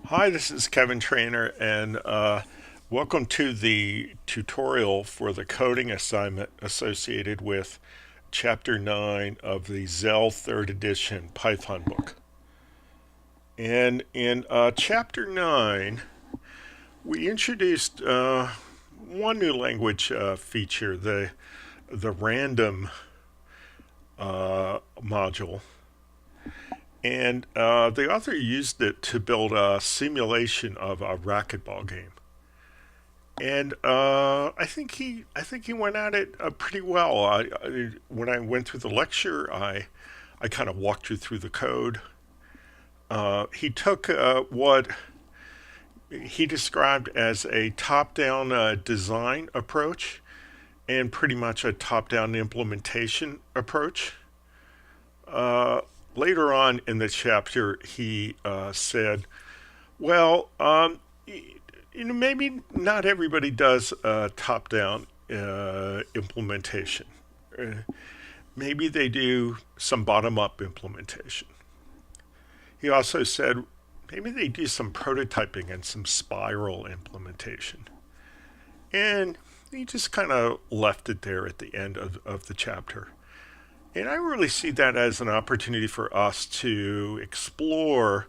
Hi, this is Kevin Trainer, and welcome to the tutorial for the coding assignment associated with Chapter 9 of the Zelle 3rd edition Python book. And in Chapter 9, we introduced one new language feature, the random module. And the author used it to build a simulation of a racquetball game. And I think he went at it pretty well. When I went through the lecture, I kind of walked you through the code. He took what he described as a top-down design approach and pretty much a top-down implementation approach. Later on in the chapter, he said, "Well, maybe not everybody does top-down implementation. Uh, Maybe they do some bottom-up implementation." He also said maybe they do some prototyping and some spiral implementation. And he just kind of left it there at the end of the chapter. And I really see that as an opportunity for us to explore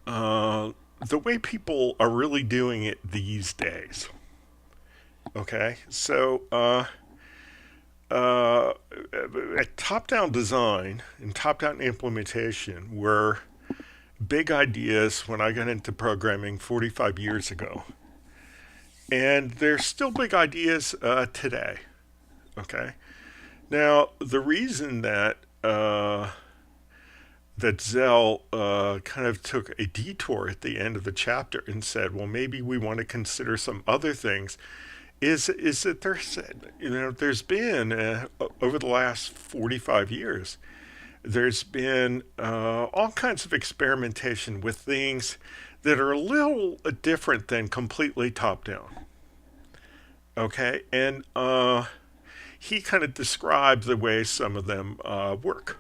the way people are really doing it these days. Okay, so uh, top-down design and top-down implementation were big ideas when I got into programming 45 years ago, and they're still big ideas today. Okay, now the reason that Zell kind of took a detour at the end of the chapter and said, "Well, maybe we want to consider some other things," is that there's been over the last 45 years, there's been all kinds of experimentation with things that are a little different than completely top down. Okay, and he kind of described the way some of them work.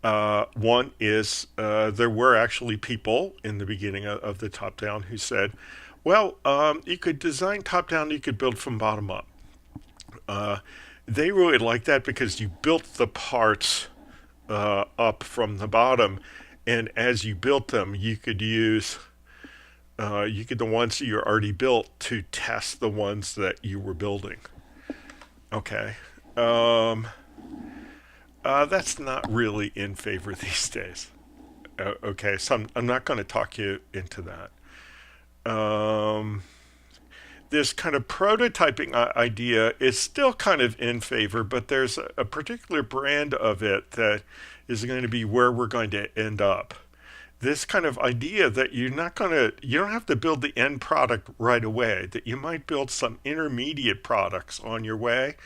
One is there were actually people in the beginning of the top down who said, well, you could design top down, you could build from bottom up. Uh, they really liked that because you built the parts up from the bottom, and as you built them, you could use the ones that you already built to test the ones that you were building. Okay. Um, that's not really in favor these days. Okay, so I'm not going to talk you into that. Um, this kind of prototyping idea is still kind of in favor, but there's a particular brand of it that is going to be where we're going to end up. This kind of idea that you don't have to build the end product right away, that you might build some intermediate products on your way.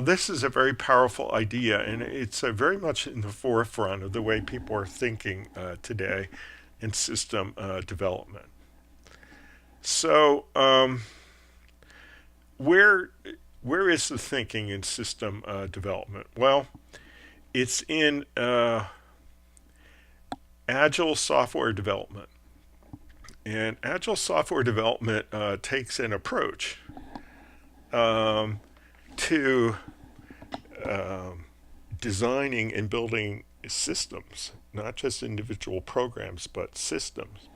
This is a very powerful idea, and it's very much in the forefront of the way people are thinking today in system development. So, where where is the thinking in system development? Well, it's in agile software development, and agile software development takes an approach um, to um, designing and building systems, not just individual programs, but systems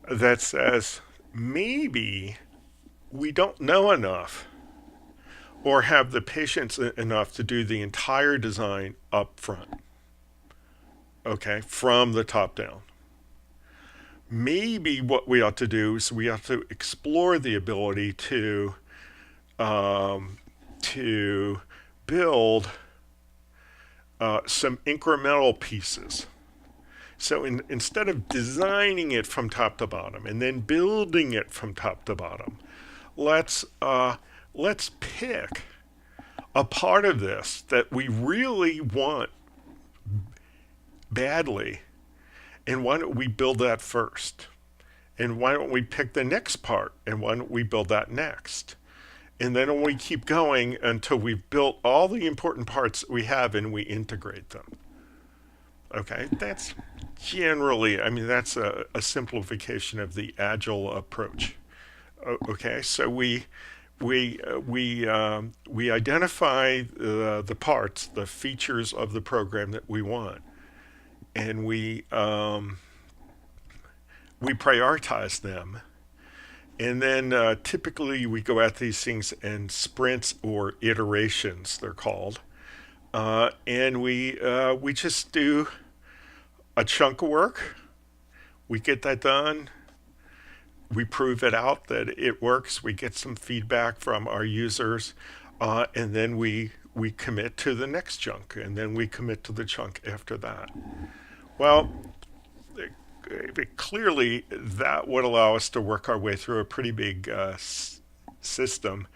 that says maybe we don't know enough or have the patience enough to do the entire design up front, okay, from the top down. Maybe what we ought to do is we ought to explore the ability um, to build some incremental pieces. So instead of designing it from top to bottom and then building it from top to bottom, let's let's pick a part of this that we really want badly, and why don't we build that first? And why don't we pick the next part? And why don't we build that next? And then we keep going until we've built all the important parts that we have and we integrate them. Okay, that's generally, I mean, that's a simplification of the Agile approach. Okay, so we identify the parts, the features of the program that we want, and we prioritize them, and then typically we go at these things in sprints or iterations, they're called, and we just do a chunk of work. We get that done. We prove it out that it works. We get some feedback from our users, and then we commit to the next chunk, and then we commit to the chunk after that. Well, clearly that would allow us to work our way through a pretty big system.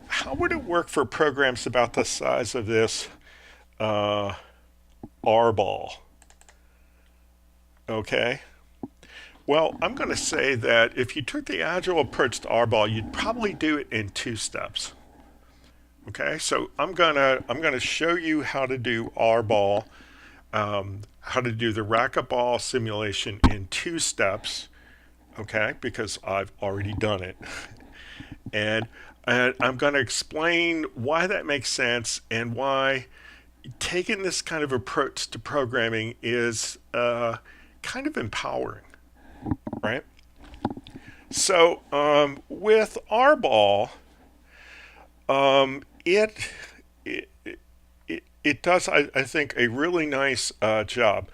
How would it work for programs about the size of this uh, R ball? Okay. Well, I'm going to say that if you took the agile approach to R ball, you'd probably do it in two steps. Okay, so I'm gonna show you how to do R ball, how to do the racquetball simulation in two steps. Okay, because I've already done it, and I'm going to explain why that makes sense and why taking this kind of approach to programming is kind of empowering, right? So with R ball, it, it it does, I think, a really nice job.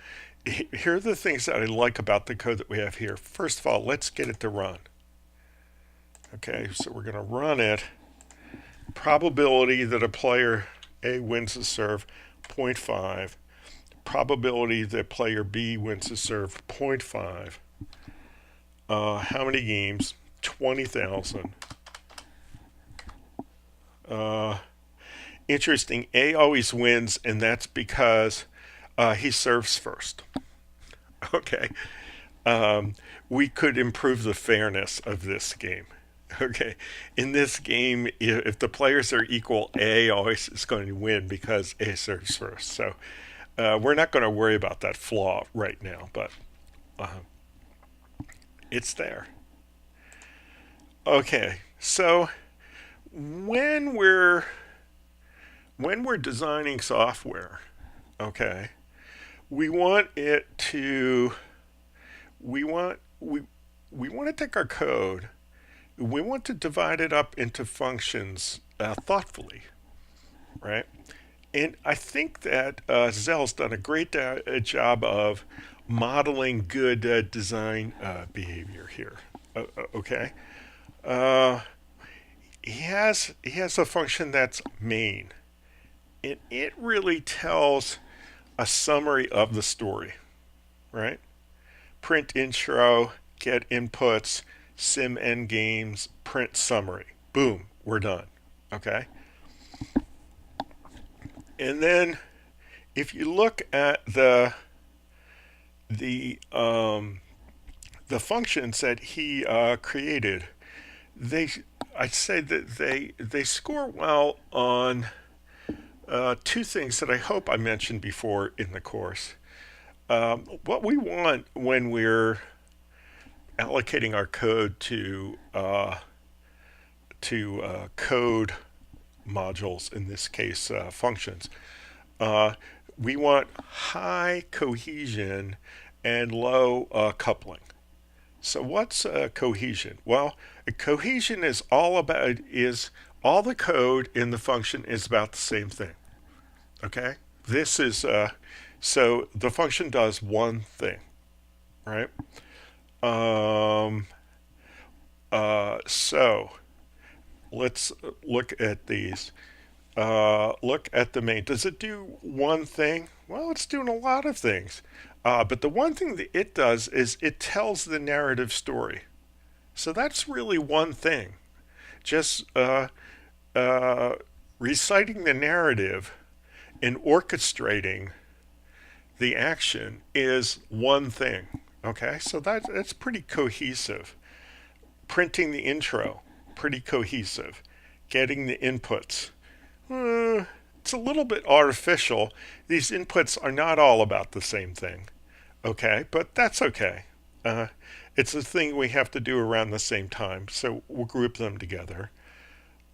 Here are the things that I like about the code that we have here. First of all, let's get it to run. Okay, so we're going to run it. Probability that a player A wins the serve, 0.5. Probability that player B wins the serve, 0.5. How many games? 20,000. Interesting, A always wins, and that's because he serves first. Okay. We could improve the fairness of this game. Okay. In this game, if the players are equal, A always is going to win because A serves first. So we're not going to worry about that flaw right now, but it's there. Okay. So when we're designing software, okay, we want it to we want we want to take our code, we want to divide it up into functions thoughtfully, right? And I think that Zelle's done a great job of modeling good design behavior here. Okay, uh, he has a function that's main, and it really tells a summary of the story, right? Print intro, get inputs, sim end games, print summary. Boom, we're done. Okay? And then if you look at the the functions that he created, they I'd say that they score well on two things that I hope I mentioned before in the course. What we want when we're allocating our code to code modules, in this case functions, uh, we want high cohesion and low coupling. So what's cohesion? Well, cohesion is all the code in the function is about the same thing. Okay, this is so the function does one thing, right? Um, so let's look at these. Look at the main. Does it do one thing? Well, it's doing a lot of things. But the one thing that it does is it tells the narrative story. So that's really one thing. Just reciting the narrative and orchestrating the action is one thing. Okay, so that's pretty cohesive. Printing the intro, pretty cohesive. Getting the inputs, it's a little bit artificial. These inputs are not all about the same thing. Okay, but that's okay. Uh, it's a thing we have to do around the same time, so we'll group them together.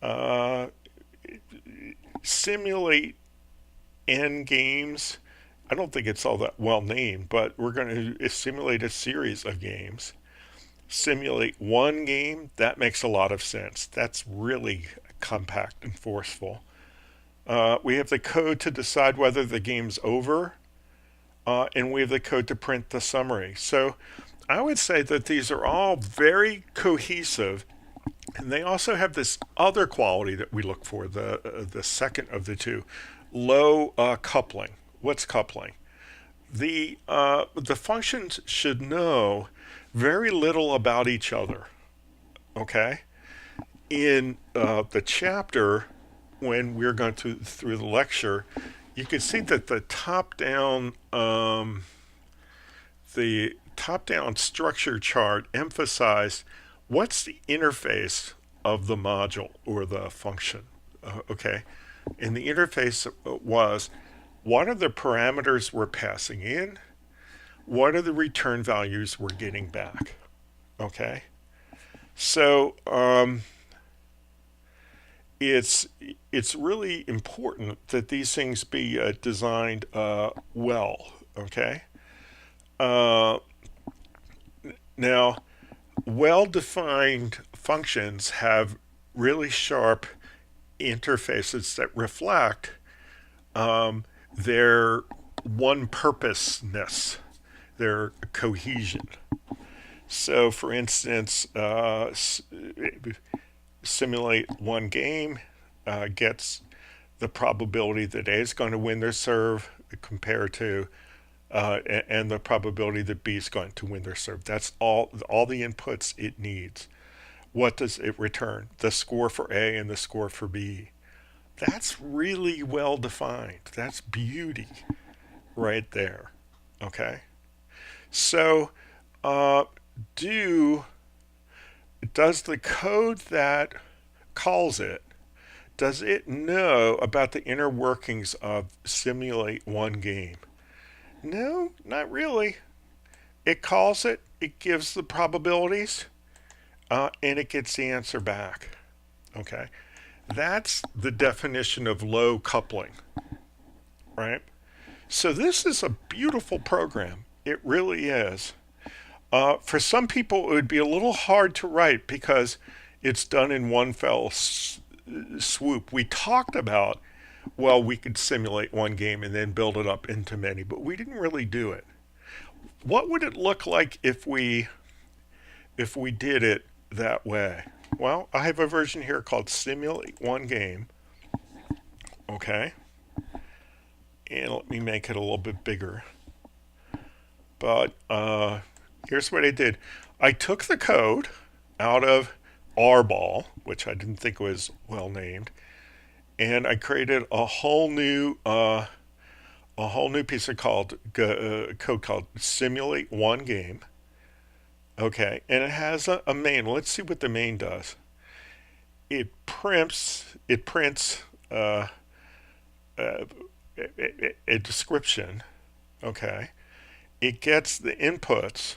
Uh, Simulate N games. I don't think it's all that well named, but we're going to simulate a series of games. Simulate one game, that makes a lot of sense. That's really compact and forceful. We have the code to decide whether the game's over, and we have the code to print the summary. So I would say that these are all very cohesive, and they also have this other quality that we look for, the second of the two, low coupling. What's coupling? The functions should know very little about each other. Okay, in the chapter, when we're going through the lecture, you can see that the top down structure chart emphasized what's the interface of the module or the function. Okay, and the interface was what are the parameters we're passing in, what are the return values we're getting back. Okay, so it's really important that these things be designed well. Okay, uh, now well-defined functions have really sharp interfaces that reflect their one-purposeness, their cohesion. So, for instance, simulate one game gets the probability that A is going to win their serve compared to and the probability that B is going to win their serve. That's all the inputs it needs. What does it return? The score for A and the score for B. That's really well defined. That's beauty right there. Okay. So, uh, do does the code that calls it, does it know about the inner workings of simulate one game? No, not really. It calls it, it gives the probabilities, and it gets the answer back. Okay, that's the definition of low coupling, right? So this is a beautiful program. It really is. For some people, it would be a little hard to write because it's done in one fell swoop. We talked about, well, we could simulate one game and then build it up into many, but we didn't really do it. What would it look like if we did it that way? Well, I have a version here called Simulate One Game. Okay, and let me make it a little bit bigger. But here's what I did. I took the code out of R-ball, which I didn't think was well named, and I created a whole new piece of code called Simulate One Game. Okay, and it has a main. Let's see what the main does. It prints a, a description. Okay, it gets the inputs.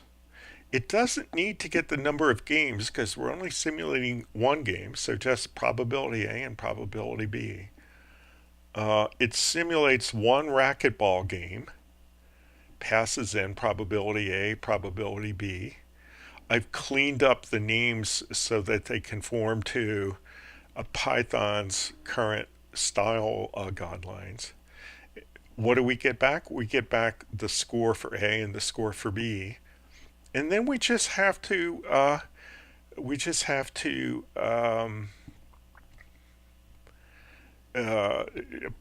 It doesn't need to get the number of games because we're only simulating one game, so just probability A and probability B. It simulates one racquetball game, passes in probability A, probability B. I've cleaned up the names so that they conform to Python's current style guidelines. What do we get back? We get back the score for A and the score for B, and then we just have to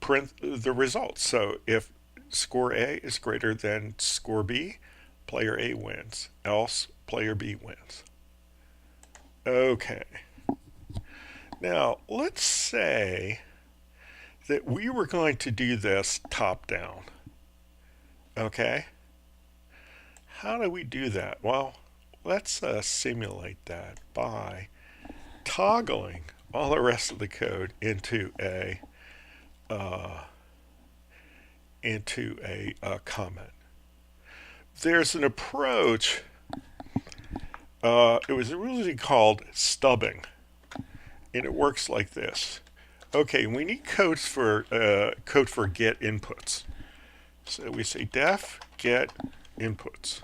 print the results. So if score A is greater than score B, player A wins. Else, player B wins. Okay. Now, let's say that we were going to do this top down. Okay? How do we do that? Well, let's simulate that by toggling all the rest of the code uh, into a comment. there's an approach. It was originally called stubbing, and it works like this. Okay, we need code for get inputs. So we say def get inputs.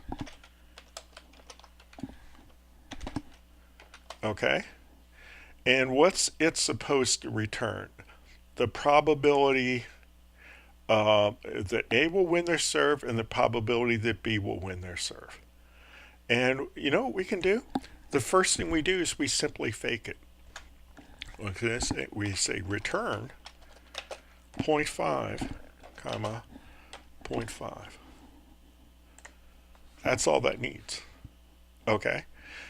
Okay, and what's it supposed to return? The probability that A will win their serve and the probability that B will win their serve. And you know what we can do? The first thing we do is we simply fake it. Okay, we say return 0.5, comma 0.5. That's all that needs. Okay.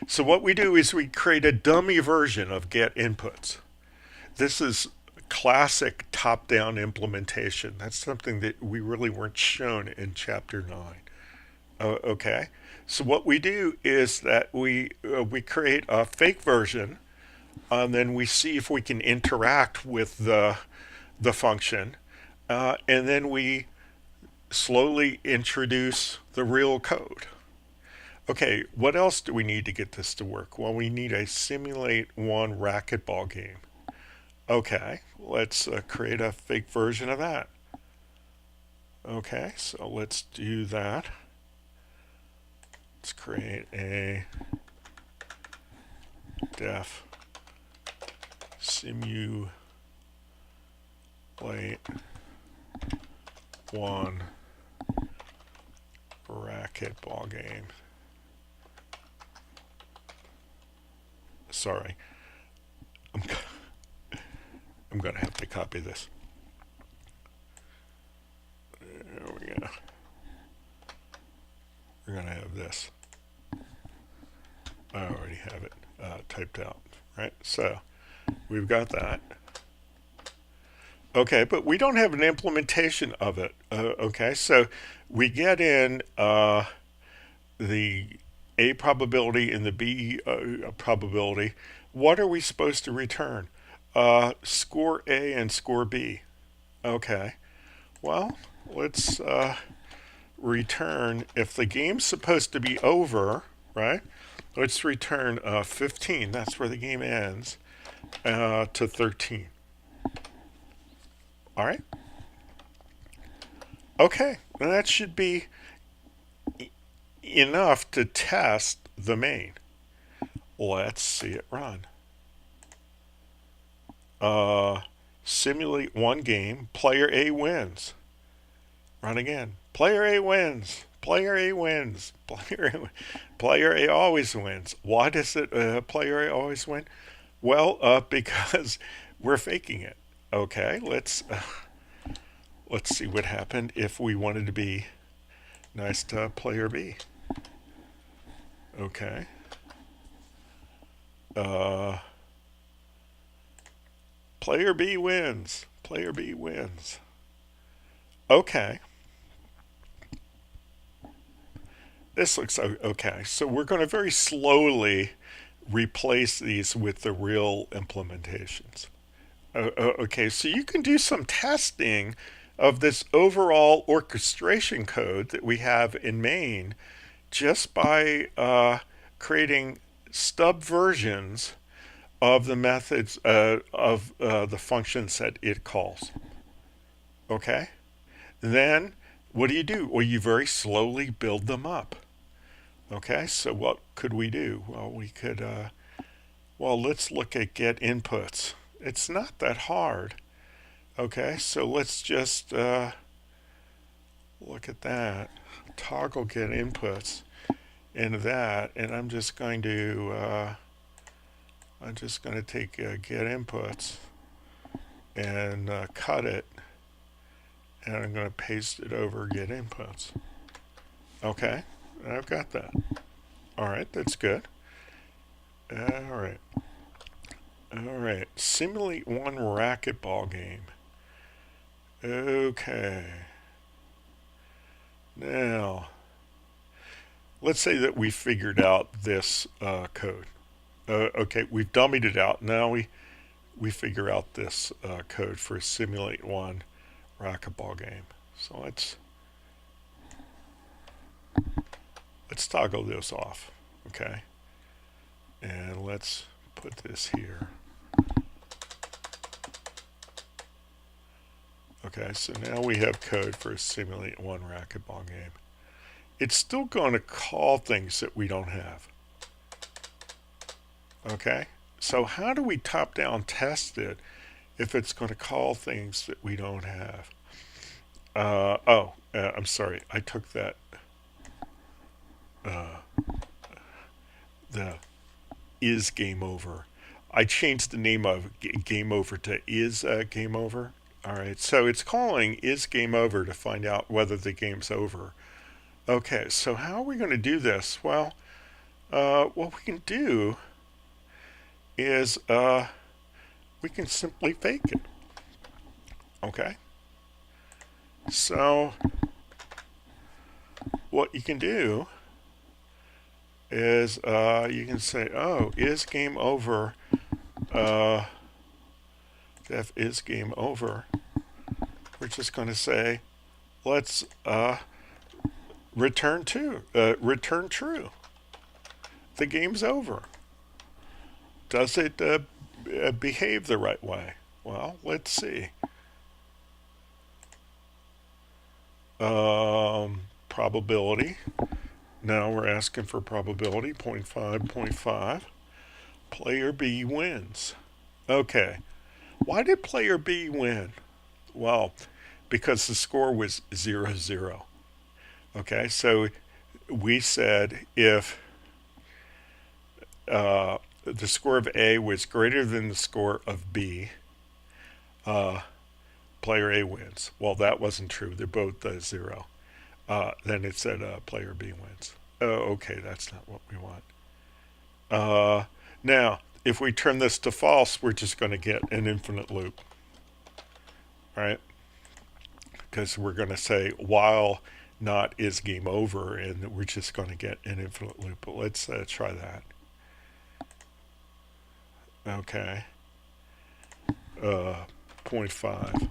So what we do is we create a dummy version of get inputs. This is classic top-down implementation. That's something that we really weren't shown in chapter 9. Okay. So what we do is that we create a fake version, and then we see if we can interact with the function, and then we slowly introduce the real code. Okay, what else do we need to get this to work? Well, we need a simulate one racquetball game. Okay, let's create a fake version of that. Okay, so let's do that. Let's create a def simulate one racquetball game. Sorry, I'm going to have to copy this. There we go. We're going to have this. I already have it typed out, right? So we've got that. Okay, but we don't have an implementation of it. Okay, so we get in the A probability and the B probability. What are we supposed to return? Score A and score B. Okay, well, let's return, if the game's supposed to be over, right? Let's return 15, that's where the game ends, to 13. All right. Okay, and that should be enough to test the main. Let's see it run. Simulate one game. Player A wins. Run again. Player A wins. Player A wins. Player A always wins. Why does it player A always win? Well, because we're faking it. Okay, let's see what happened if we wanted to be nice to player B. Okay. Player B wins. Player B wins. Okay. This looks okay. So we're going to very slowly replace these with the real implementations. Okay, so you can do some testing of this overall orchestration code that we have in main just by creating stub versions of the methods of the functions that it calls. Okay? Then what do? Well, you very slowly build them up. Okay, so what could we do? Well, we could, let's look at get inputs. It's not that hard. Okay, so let's just look at that. Toggle get inputs into that, and I'm just going to take get inputs and cut it, and I'm going to paste it over get inputs. Okay, I've got that. All right, that's good. All right. All right, simulate one racquetball game. Okay. Now, let's say that we figured out this code. Okay, we've dummied it out. Now we figure out this code for simulate one racquetball game. So let's let's toggle this off. Okay. And let's put this here. Okay, so now we have code for a simulate one racquetball game. It's still going to call things that we don't have. Okay, so how do we top-down test it if it's going to call things that we don't have? I'm sorry, I took that. The is game over. I changed the name of game over to is game over. All right, so it's calling is game over to find out whether the game's over. Okay, so how are we going to do this? Well, what we can do is we can simply fake it. Okay, so what you can do is you can say, oh, is game over, def is game over. We're just going to say, let's return true. The game's over. Does it behave the right way? Well, let's see. Probability. Now we're asking for probability, 0.5, 0.5. Player B wins. Okay. Why did player B win? Well, because the score was 0-0. Okay, so we said if the score of A was greater than the score of B, player A wins. Well, that wasn't true. They're both 0. Then it said player B wins. Oh, okay, that's not what we want. Now, if we turn this to false, we're just going to get an infinite loop. All right? Because we're going to say while not is game over, and we're just going to get an infinite loop. But let's try that. Okay. 0.5.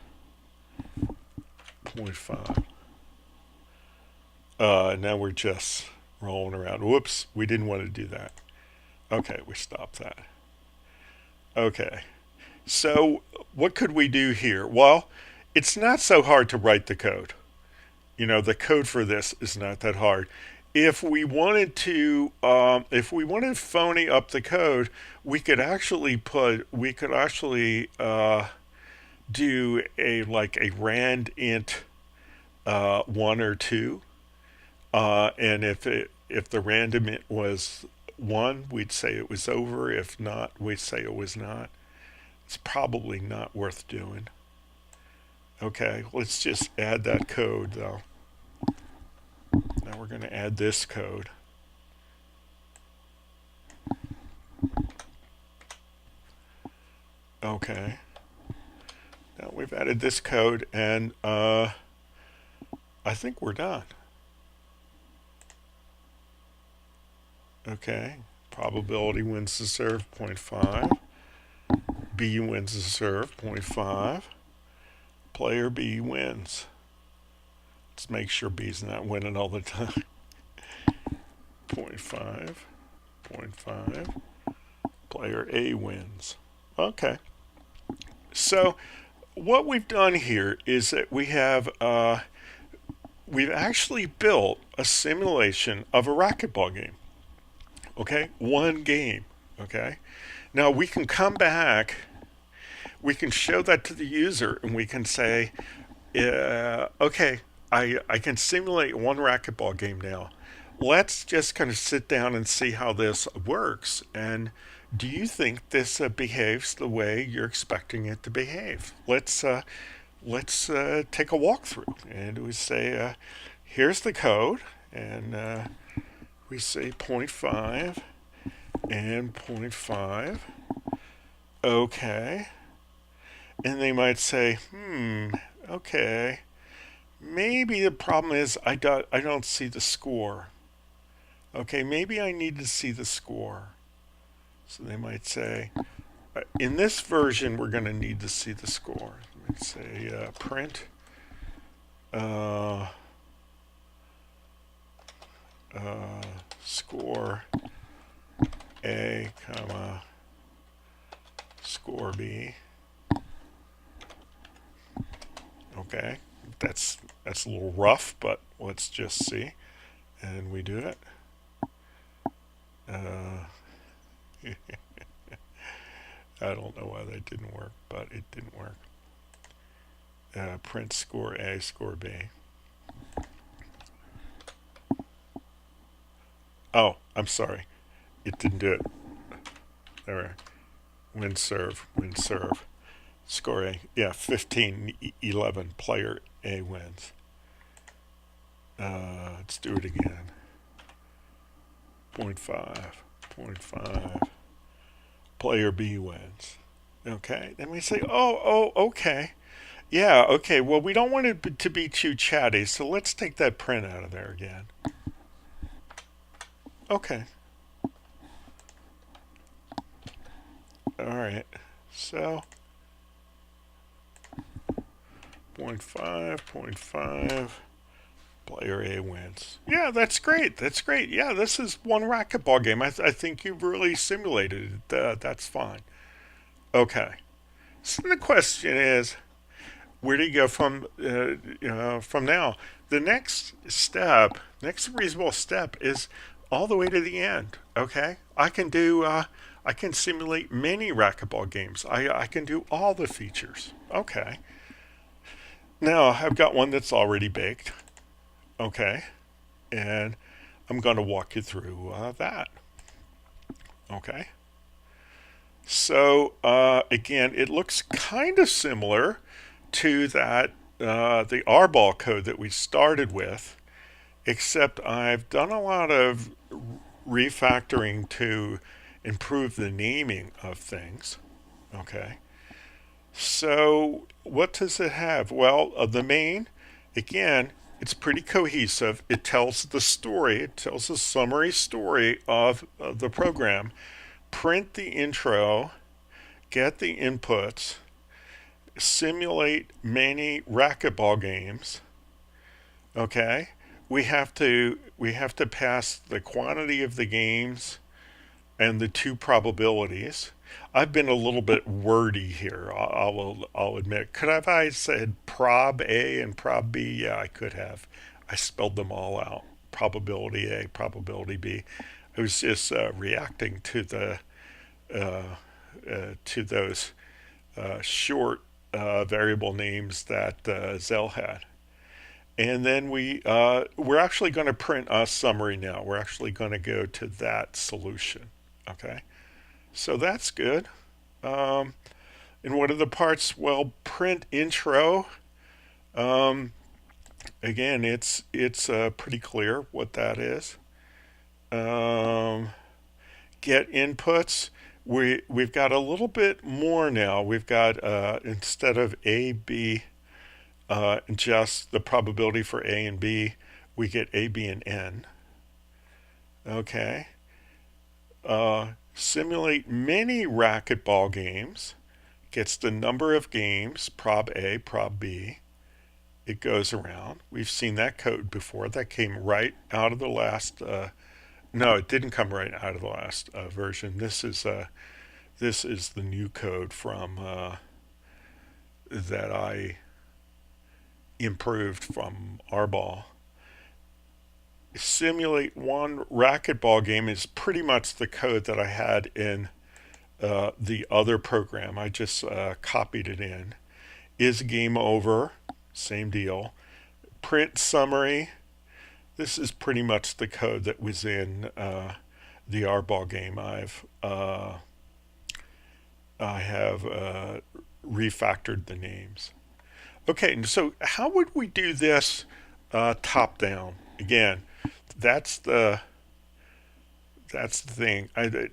0.5. Now we're just rolling around. Whoops, we didn't want to do that. Okay, we stopped that. Okay, so what could we do here? Well, it's not so hard to write the code. You know, the code for this is not that hard. If we wanted to phony up the code, we could actually do a rand int 1 or 2. And if the random int was 1, we'd say it was over. If not, we'd say it was not. It's probably not worth doing. Okay, let's just add that code though. Now we're going to add this code. Okay. Now we've added this code, and I think we're done. Okay, probability wins the serve, 0.5. B wins the serve, 0.5. Player B wins. Let's make sure B's not winning all the time. 0.5, 0.5. Player A wins. Okay. So what we've done here is that we've actually built a simulation of a racquetball game. Okay, one game. Okay, now we can come back, we can show that to the user, and we can say, okay, I can simulate one racquetball game now. Let's just kind of sit down and see how this works. And do you think this behaves the way you're expecting it to behave? Let's take a walkthrough, and we say, here's the code, and we say 0.5 and 0.5. Okay. And they might say, okay, maybe the problem is I don't see the score. Okay, maybe I need to see the score. So they might say, in this version, we're going to need to see the score. Let's say print score A, comma, score B. Okay, that's a little rough, but let's just see. And we do it. Uh, I don't know why that didn't work, but it didn't work. Print score A, score B. Oh, I'm sorry. It didn't do it. There. Win serve, win serve. Score A. Yeah, 15-11. Player A wins. Let's do it again. 0.5, 0.5. Player B wins. Okay. Then we say, okay. Yeah, okay. Well, we don't want it to be too chatty, so let's take that print out of there again. Okay. All right. So 0.5, 0.5. Player A wins. Yeah, that's great. That's great. Yeah, this is one racquetball game. I think you've really simulated it. That's fine. Okay. So the question is, where do you go from now? The next step, next reasonable step, is all the way to the end. Okay, I can simulate many racquetball games. I can do all the features. Okay. Now I've got one that's already baked. Okay, and I'm going to walk you through that. Okay. So again, it looks kind of similar to that the R-ball code that we started with, except I've done a lot of refactoring to improve the naming of things. Okay. So what does it have? Well, the main, again, it's pretty cohesive. It tells the story. It tells a summary story of the program. Print the intro, get the inputs, simulate many racquetball games. Okay, we have to pass the quantity of the games and the two probabilities. I've been a little bit wordy here. I'll admit. Could have I said prob A and prob B? Yeah, I could have. I spelled them all out. Probability A, probability B. I was just reacting uh, to those short variable names that Zelle had. And then we're actually going to print a summary now. We're actually going to go to that solution. Okay, so that's good. Um, and what are the parts? Well, print intro. Um, Again, it's pretty clear what that is. Um, get inputs. We've got a little bit more now. We've got instead of A, B, just the probability for A and B, we get A, B, and N. Okay. Simulate many racquetball games. Gets the number of games, prob A, prob B. It goes around. We've seen that code before. That came right out of the last. No, it didn't come right out of the last version. This is the new code from that I improved from R-ball. Simulate one racquetball game is pretty much the code that I had in the other program. I just copied it in. Is game over? Same deal. Print summary. This is pretty much the code that was in the R-ball game. I have refactored the names. Okay, so how would we do this top down? Again, that's the thing.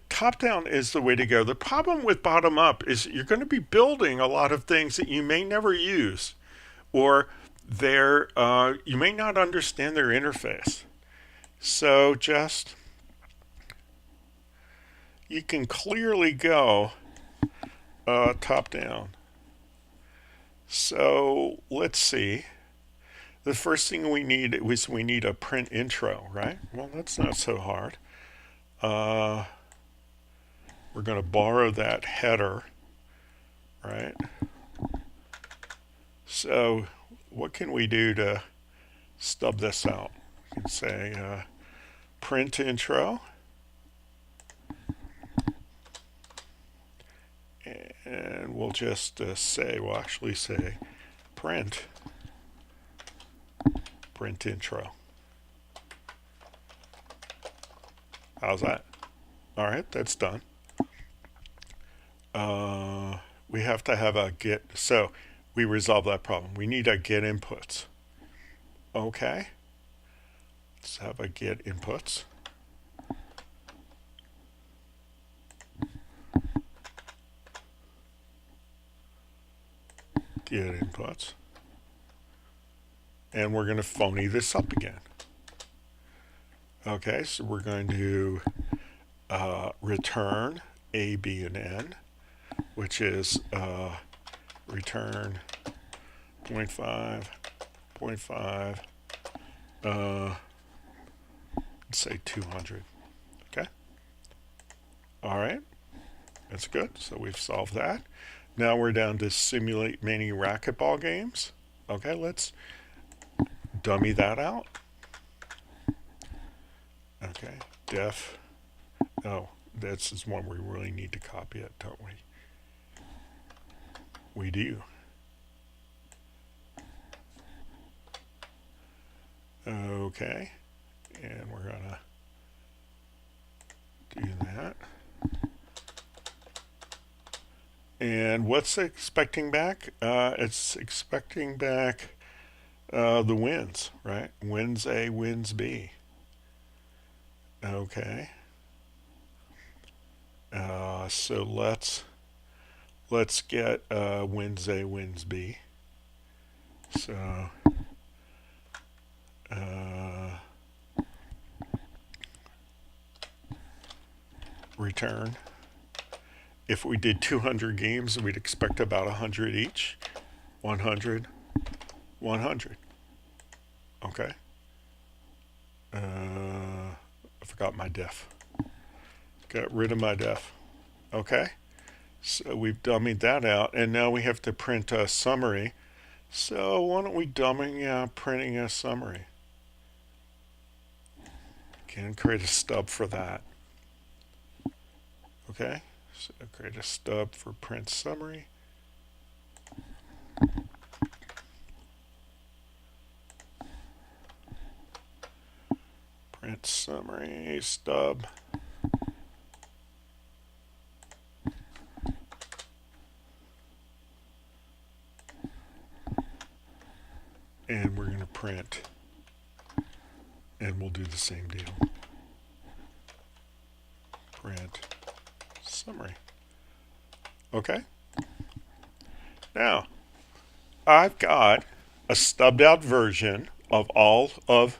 Top down is the way to go. The problem with bottom up is you're going to be building a lot of things that you may never use, or you may not understand their interface. So just you can clearly go top down. So let's see. The first thing we need is we need a print intro, right? Well, that's not so hard. We're going to borrow that header, right? So what can we do to stub this out? We can say print intro, and we'll just we'll actually say print intro. How's that? All right, that's done. We have to have a get, so we resolve that problem. We need a get inputs. Okay, let's have a get inputs. Get inputs. And we're going to phony this up again. Okay, so we're going to return A, B, and N, which is return 0.5, 0.5, say 200. Okay. All right. That's good. So we've solved that. Now we're down to simulate mini racquetball games. Okay, let's dummy that out. Okay, def. Oh, this is one we really need to copy it, don't we? We do. Okay, and we're gonna do that. And what's it expecting back? It's expecting back the wins, right? Wins A, wins B. Okay. So let's get wins A, wins B. So return. If we did 200 games, we'd expect about 100 each. 100, 100. Okay. I forgot my def. Got rid of my def. Okay. So we've dummied that out, and now we have to print a summary. So why don't we dummy printing a summary? Can create a stub for that. Okay. So create a stub for print summary. Print summary stub. And we're going to print, and we'll do the same deal. Print summary. Okay. Now, I've got a stubbed out version of all of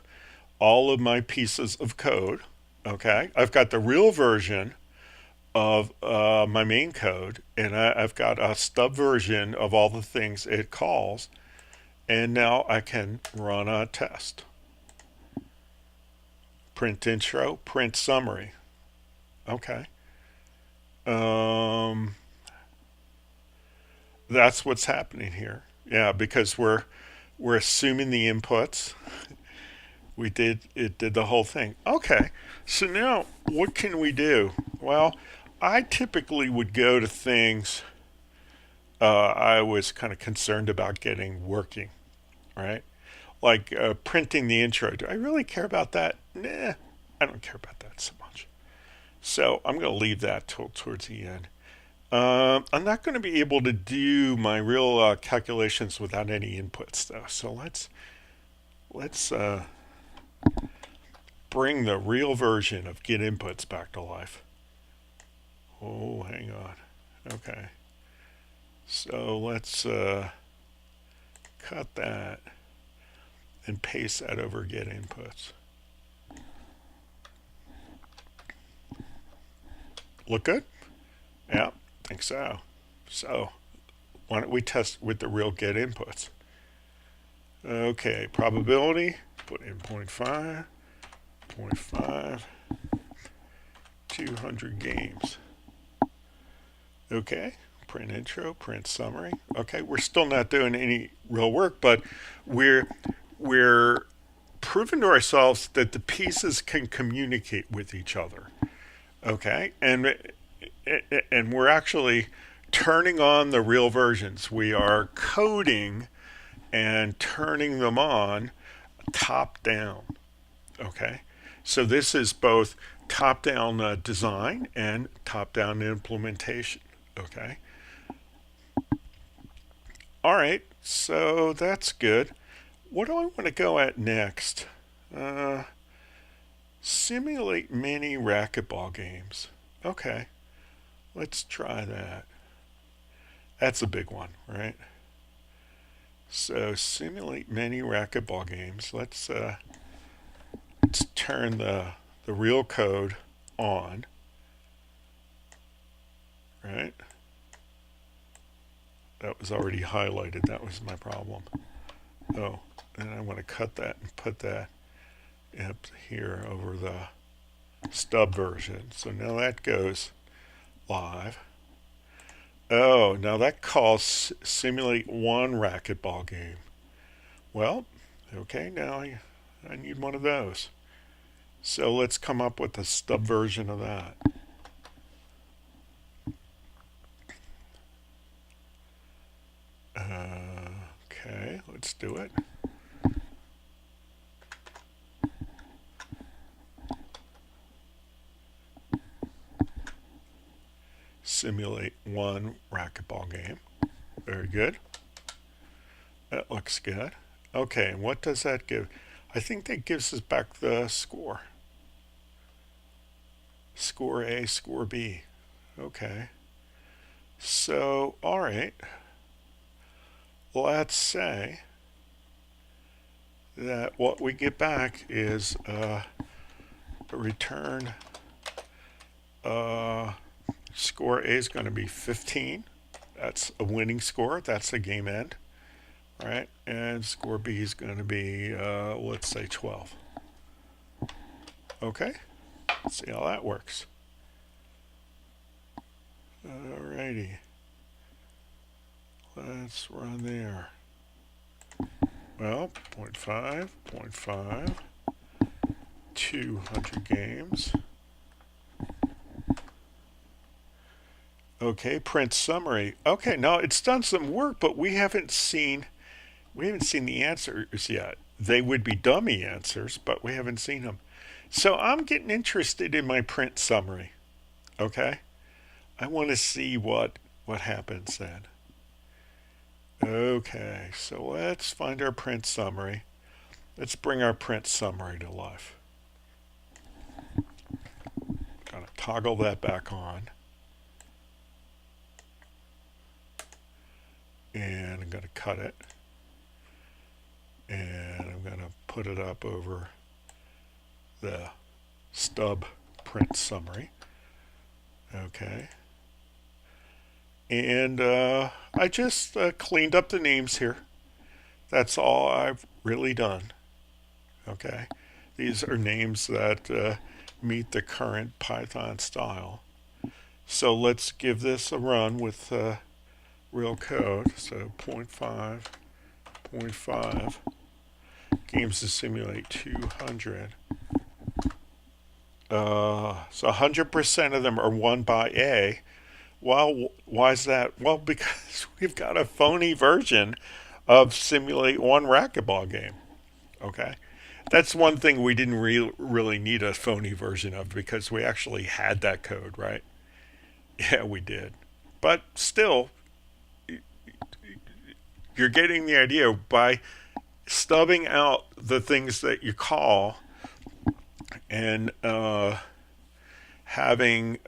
my pieces of code. Okay. I've got the real version of my main code, and I've got a stub version of all the things it calls. And now I can run a test. Print intro, print summary. Okay. That's what's happening here. Yeah, because we're assuming the inputs. It did the whole thing. Okay. So now what can we do? Well, I typically would go to things I was kind of concerned about getting working, right? Like printing the intro. Do I really care about that? Nah, I don't care about that so much. So I'm going to leave that till towards the end. I'm not going to be able to do my real calculations without any inputs, though. So let's bring the real version of get inputs back to life. Oh, hang on. Okay. So let's cut that and paste that over get inputs. Look good? Yeah, I think so. So why don't we test with the real get inputs? Okay, probability, put in 0.5, 0.5, 200 games. Okay, print intro, print summary. Okay, we're still not doing any real work, but we're proving to ourselves that the pieces can communicate with each other. Okay, and we're actually turning on the real versions. We are coding and turning them on top down. Okay, so this is both top down design and top down implementation. Okay, all right, so that's good. What do I want to go at next? Uh, Simulate mini racquetball games. Okay, let's try that. That's a big one, right? So simulate many racquetball games. Let's turn the real code on, right? That was already highlighted. That was my problem. Oh, and I want to cut that and put that up here over the stub version. So now that goes live. Oh, now that calls simulate one racquetball game. Well, okay, now I need one of those. So let's come up with a stub version of that. Okay, let's do it. Simulate one racquetball game. Very good. That looks good. Okay, and what does that give? I think that gives us back the score. Score A, score B. Okay. So, all right. Let's say that what we get back is a return. Score A is going to be 15. That's a winning score. That's the game end. Right? And score B is going to be, let's say, 12. Okay? Let's see how that works. Alrighty. Let's run there. Well, 0.5, 0.5, 200 games. Okay, print summary. Okay, now it's done some work, but we haven't seen the answers yet. They would be dummy answers, but we haven't seen them. So I'm getting interested in my print summary. Okay? I want to see what happens then. Okay, so let's find our print summary. Let's bring our print summary to life. Gotta toggle that back on. And I'm gonna cut it. And I'm gonna put it up over the stub print summary. Okay. And I just cleaned up the names here. That's all I've really done. Okay. These are names that meet the current Python style. So let's give this a run with real code. So 0.5, 0.5, games to simulate 200. So 100% of them are won by A. Well, why is that? Well, because we've got a phony version of Simulate One Racquetball game. Okay? That's one thing we didn't really need a phony version of because we actually had that code, right? Yeah, we did. But still, you're getting the idea by stubbing out the things that you call and having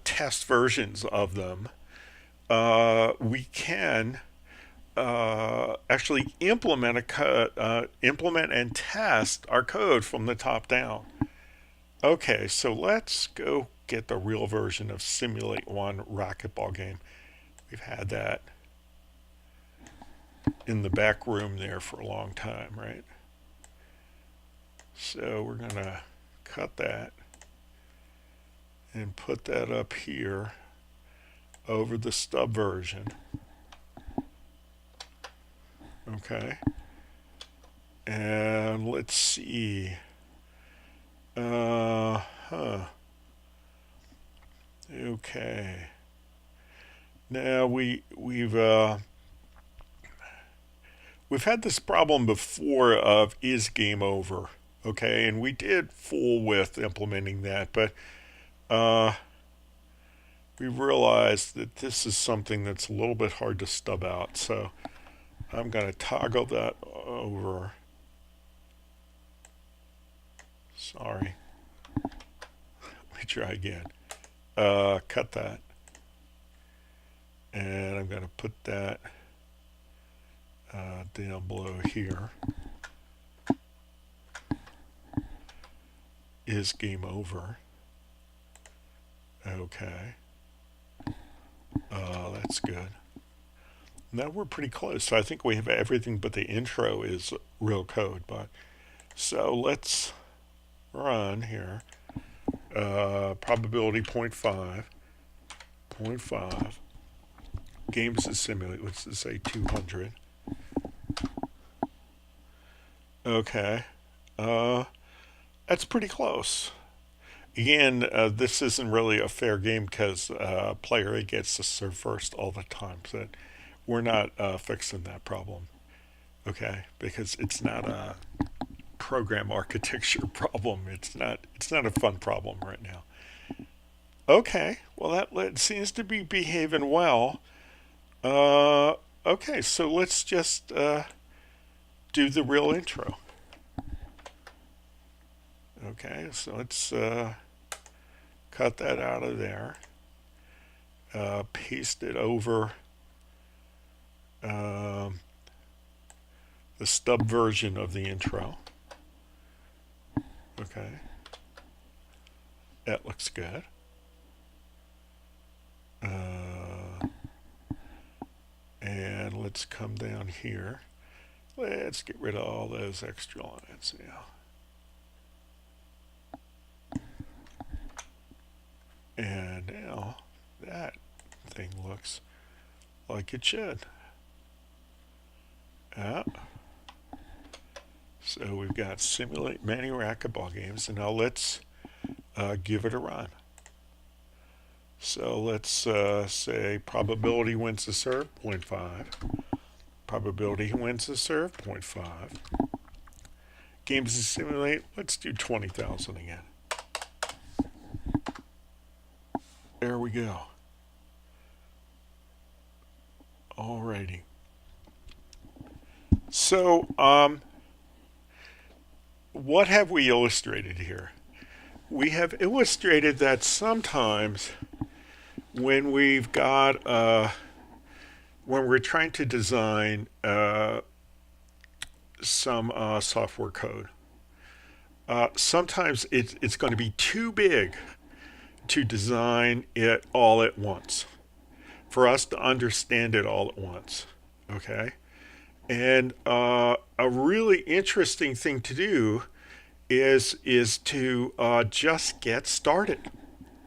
test versions of them, we can actually implement implement and test our code from the top down. Okay, so let's go get the real version of Simulate One Racquetball game. We've had that. in the back room there for a long time, right? So we're going to cut that and put that up here over the stub version. Okay. And let's see. Okay. Now we've had this problem before of is game over. Okay, and we did fool with implementing that, but we realized that this is something that's a little bit hard to stub out. So I'm going to toggle that over. Sorry. Let me try again. Cut that. And I'm going to put that down below here. Is game over. Okay. That's good. Now we're pretty close. So I think we have everything but the intro is real code. But so let's run here. Probability 0.5. 0.5. Games to simulate. Let's just say 200. Okay. That's pretty close. Again, this isn't really a fair game because player A gets to serve first all the time. So we're not fixing that problem. Okay, because it's not a program architecture problem. It's not a fun problem right now. Okay, well that seems to be behaving well. Okay, so let's just do the real intro. Okay, so let's cut that out of there. Paste it over the stub version of the intro. Okay, that looks good. And let's come down here. Let's get rid of all those extra lines now. And now that thing looks like it should. So we've got simulate many racquetball games, and now let's give it a run. So let's say probability wins the serve, 0.5. Probability wins the serve, 0.5. Games to simulate, let's do 20,000 again. There we go. Alrighty. So, what have we illustrated here? We have illustrated that sometimes when we've got when we're trying to design some software code, sometimes it's going to be too big to design it all at once, for us to understand it all at once. Okay, and a really interesting thing to do is to just get started.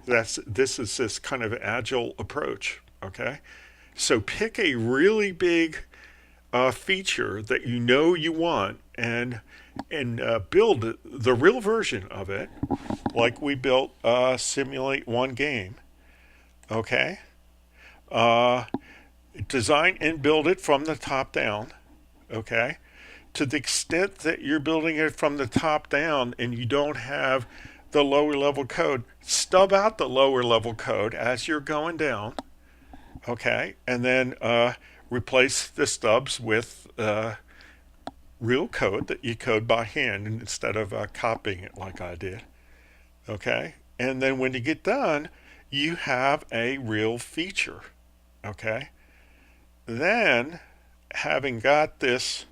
This is this kind of agile approach. Okay, so pick a really big feature that you know you want and build the real version of it, like we built simulate one game. Okay, design and build it from the top down. Okay, to the extent that you're building it from the top down and you don't have the lower level code, stub out the lower level code as you're going down. Okay, and then replace the stubs with real code that you code by hand instead of copying it like I did. Okay, and then when you get done, you have a real feature. Okay, then having got this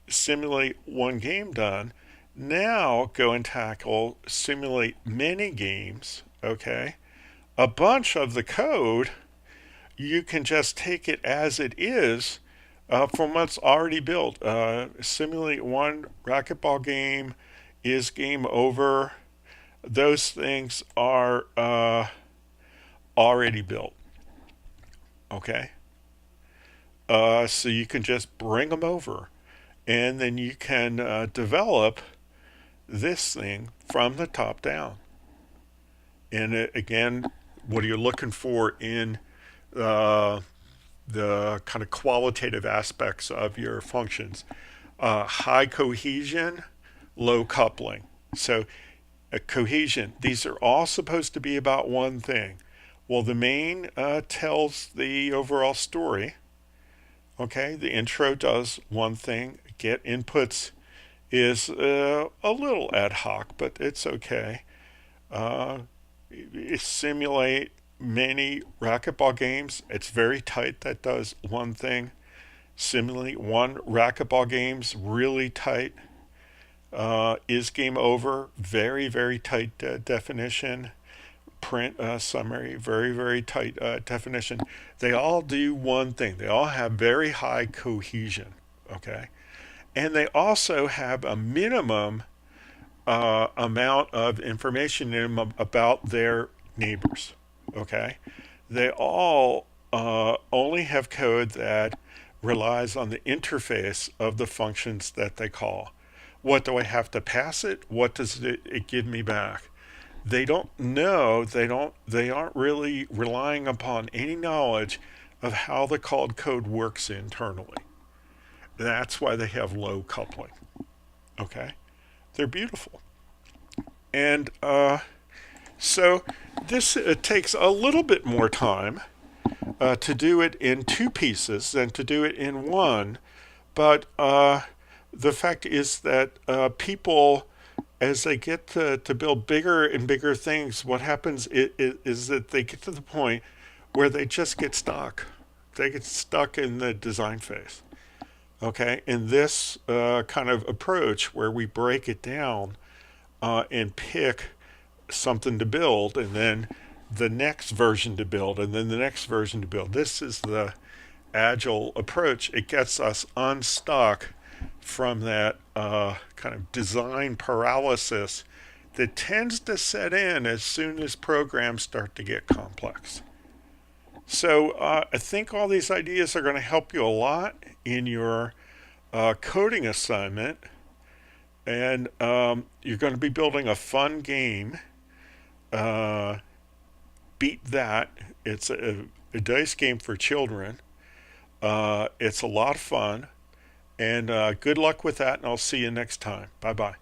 simulate one game done, now go and tackle simulate many games. Okay, A bunch of the code, you can just take it as it is from what's already built. Simulate one racquetball game is game over. Those things are already built. Okay? So you can just bring them over. And then you can develop this thing from the top down. And again, what are you looking for in the kind of qualitative aspects of your functions? High cohesion, low coupling. So, cohesion, these are all supposed to be about one thing. Well, the main tells the overall story. Okay, the intro does one thing. Get inputs is a little ad hoc, but it's okay. Uh, Simulate many racquetball games. It's very tight. That does one thing. Simulate one racquetball games really tight. Is game over. Very, very tight definition. Print summary. Very, very tight definition. They all do one thing. They all have very high cohesion. Okay. And they also have a minimum amount of information in them about their neighbors. Okay, they all only have code that relies on the interface of the functions that they call. What do I have to pass it? What does it give me back? They don't know. They aren't really relying upon any knowledge of how the called code works internally. That's why they have low coupling. Okay, they're beautiful. And so this takes a little bit more time to do it in two pieces than to do it in one. But the fact is that people, as they get to build bigger and bigger things, what happens is that they get to the point where they just get stuck. They get stuck in the design phase. Okay, in this kind of approach where we break it down and pick something to build, and then the next version to build, and then the next version to build. This is the agile approach. It gets us unstuck from that kind of design paralysis that tends to set in as soon as programs start to get complex. So I think all these ideas are going to help you a lot in your coding assignment. And you're going to be building a fun game. Beat that. It's a dice game for children. It's a lot of fun. And good luck with that, and I'll see you next time. Bye bye.